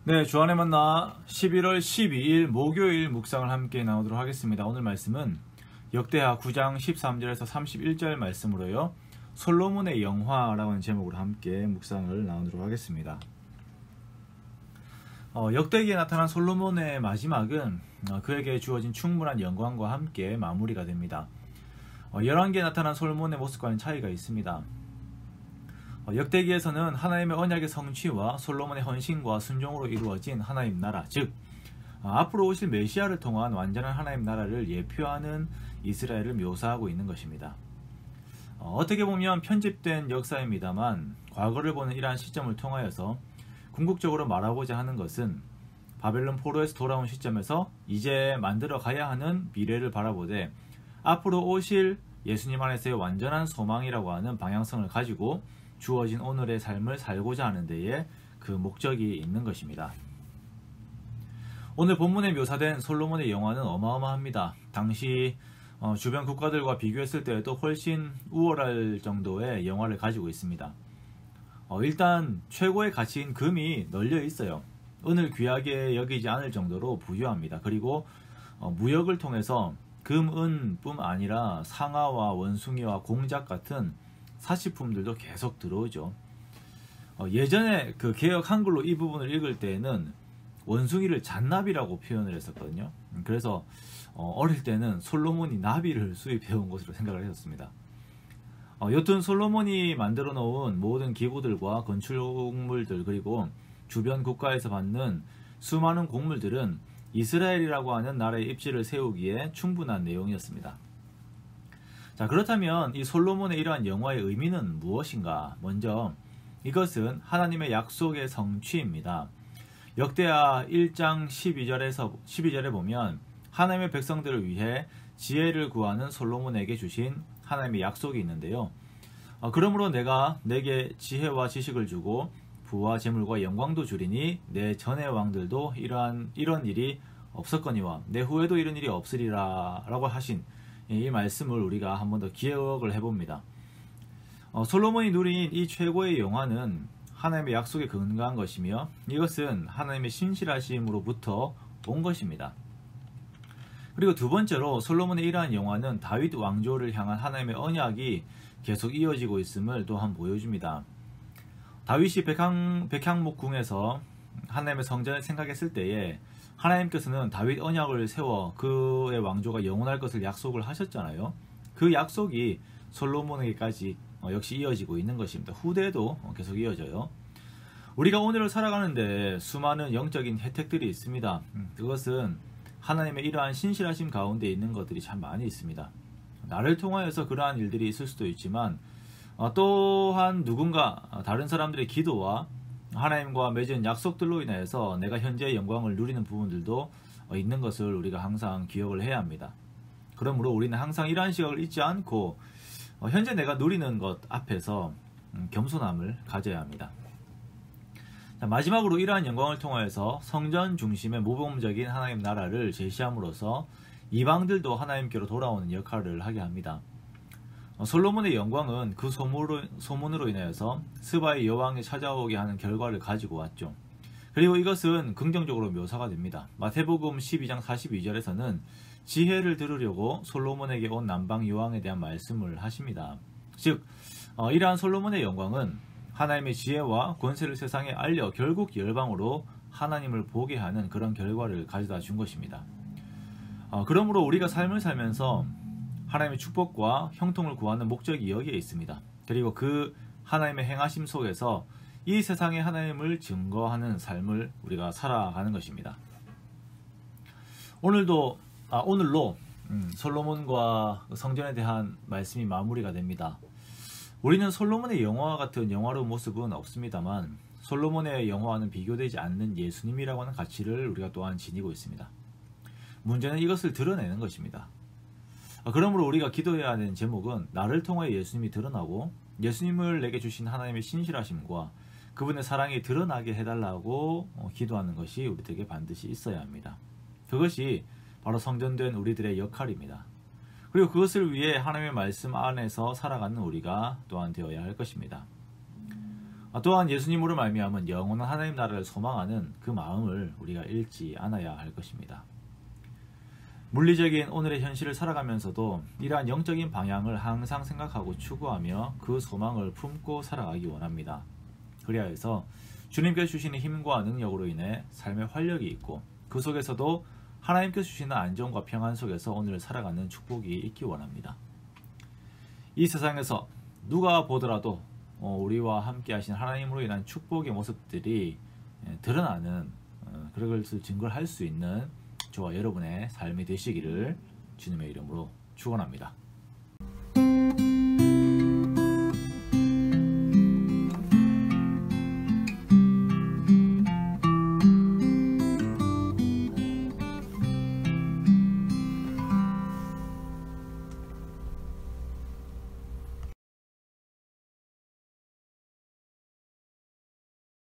네, 주안의 만나 11월 12일 목요일 묵상을 함께 나누도록 하겠습니다. 오늘 말씀은 역대하 9장 13절에서 31절 말씀으로요. 솔로몬의 영화라고 하는 제목으로 함께 묵상을 나누도록 하겠습니다. 역대기에 나타난 솔로몬의 마지막은 그에게 주어진 충분한 영광과 함께 마무리가 됩니다. 열왕기에 나타난 솔로몬의 모습과는 차이가 있습니다. 역대기에서는 하나님의 언약의 성취와 솔로몬의 헌신과 순종으로 이루어진 하나님 나라, 즉 앞으로 오실 메시아를 통한 완전한 하나님 나라를 예표하는 이스라엘을 묘사하고 있는 것입니다. 어떻게 보면 편집된 역사입니다만 과거를 보는 이러한 시점을 통하여서 궁극적으로 말하고자 하는 것은 바벨론 포로에서 돌아온 시점에서 이제 만들어 가야 하는 미래를 바라보되 앞으로 오실 예수님 안에서의 완전한 소망이라고 하는 방향성을 가지고 주어진 오늘의 삶을 살고자 하는 데에 그 목적이 있는 것입니다. 오늘 본문에 묘사된 솔로몬의 영화는 어마어마합니다. 당시 주변 국가들과 비교했을 때에도 훨씬 우월할 정도의 영화를 가지고 있습니다. 일단 최고의 가치인 금이 널려 있어요. 은을 귀하게 여기지 않을 정도로 부유합니다. 그리고 무역을 통해서 금, 은뿐 아니라 상아와 원숭이와 공작 같은 사치품들도 계속 들어오죠. 예전에 그 개역 한글로 이 부분을 읽을 때에는 원숭이를 잣나비라고 표현을 했었거든요. 그래서 어릴 때는 솔로몬이 나비를 수입해온 것으로 생각을 했었습니다. 여튼 솔로몬이 만들어 놓은 모든 기구들과 건축물들 그리고 주변 국가에서 받는 수많은 곡물들은 이스라엘이라고 하는 나라의 입지를 세우기에 충분한 내용이었습니다. 자, 그렇다면 이 솔로몬의 이러한 영화의 의미는 무엇인가? 먼저 이것은 하나님의 약속의 성취입니다. 역대하 1장 12절에 보면 하나님의 백성들을 위해 지혜를 구하는 솔로몬에게 주신 하나님의 약속이 있는데요. 그러므로 내가 내게 지혜와 지식을 주고 부와 재물과 영광도 주리니 내 전의 왕들도 이런 일이 없었거니와 내 후에도 이런 일이 없으리라 라고 하신 이 말씀을 우리가 한 번 더 기억을 해봅니다. 솔로몬이 누린 이 최고의 영화는 하나님의 약속에 근거한 것이며 이것은 하나님의 신실하심으로부터 온 것입니다. 그리고 두 번째로 솔로몬의 이러한 영화는 다윗 왕조를 향한 하나님의 언약이 계속 이어지고 있음을 또한 보여줍니다. 다윗이 백향목궁에서 하나님의 성전을 생각했을 때에 하나님께서는 다윗 언약을 세워 그의 왕조가 영원할 것을 약속을 하셨잖아요. 그 약속이 솔로몬에게까지 역시 이어지고 있는 것입니다. 후대에도 계속 이어져요. 우리가 오늘을 살아가는데 수많은 영적인 혜택들이 있습니다. 그것은 하나님의 이러한 신실하심 가운데 있는 것들이 참 많이 있습니다. 나를 통하여서 그러한 일들이 있을 수도 있지만 또한 누군가 다른 사람들의 기도와 하나님과 맺은 약속들로 인해서 내가 현재의 영광을 누리는 부분들도 있는 것을 우리가 항상 기억을 해야 합니다. 그러므로 우리는 항상 이러한 시각을 잊지 않고 현재 내가 누리는 것 앞에서 겸손함을 가져야 합니다. 자, 마지막으로 이러한 영광을 통하여서 성전 중심의 모범적인 하나님 나라를 제시함으로써 이방들도 하나님께로 돌아오는 역할을 하게 합니다. 솔로몬의 영광은 그 소문으로 인하여서 스바의 여왕이 찾아오게 하는 결과를 가지고 왔죠. 그리고 이것은 긍정적으로 묘사가 됩니다. 마태복음 12장 42절에서는 지혜를 들으려고 솔로몬에게 온 남방 여왕에 대한 말씀을 하십니다. 즉 이러한 솔로몬의 영광은 하나님의 지혜와 권세를 세상에 알려 결국 열방으로 하나님을 보게 하는 그런 결과를 가져다 준 것입니다. 그러므로 우리가 삶을 살면서 하나님의 축복과 형통을 구하는 목적이 여기에 있습니다. 그리고 그 하나님의 행하심 속에서 이 세상의 하나님을 증거하는 삶을 우리가 살아가는 것입니다. 오늘로 솔로몬과 성전에 대한 말씀이 마무리가 됩니다. 우리는 솔로몬의 영화와 같은 영화로운 모습은 없습니다만 솔로몬의 영화와는 비교되지 않는 예수님이라고 하는 가치를 우리가 또한 지니고 있습니다. 문제는 이것을 드러내는 것입니다. 그러므로 우리가 기도해야 하는 제목은 나를 통하여 예수님이 드러나고 예수님을 내게 주신 하나님의 신실하심과 그분의 사랑이 드러나게 해달라고 기도하는 것이 우리에게 반드시 있어야 합니다. 그것이 바로 성전된 우리들의 역할입니다. 그리고 그것을 위해 하나님의 말씀 안에서 살아가는 우리가 또한 되어야 할 것입니다. 또한 예수님으로 말미암은 영원한 하나님 나라를 소망하는 그 마음을 우리가 잃지 않아야 할 것입니다. 물리적인 오늘의 현실을 살아가면서도 이러한 영적인 방향을 항상 생각하고 추구하며 그 소망을 품고 살아가기 원합니다. 그래야 해서 주님께서 주시는 힘과 능력으로 인해 삶의 활력이 있고 그 속에서도 하나님께서 주시는 안정과 평안 속에서 오늘을 살아가는 축복이 있기 원합니다. 이 세상에서 누가 보더라도 우리와 함께 하신 하나님으로 인한 축복의 모습들이 드러나는 그런 것을 증거를 할 수 있는 저와 여러분의 삶이 되시기를 주님의 이름으로 축원합니다.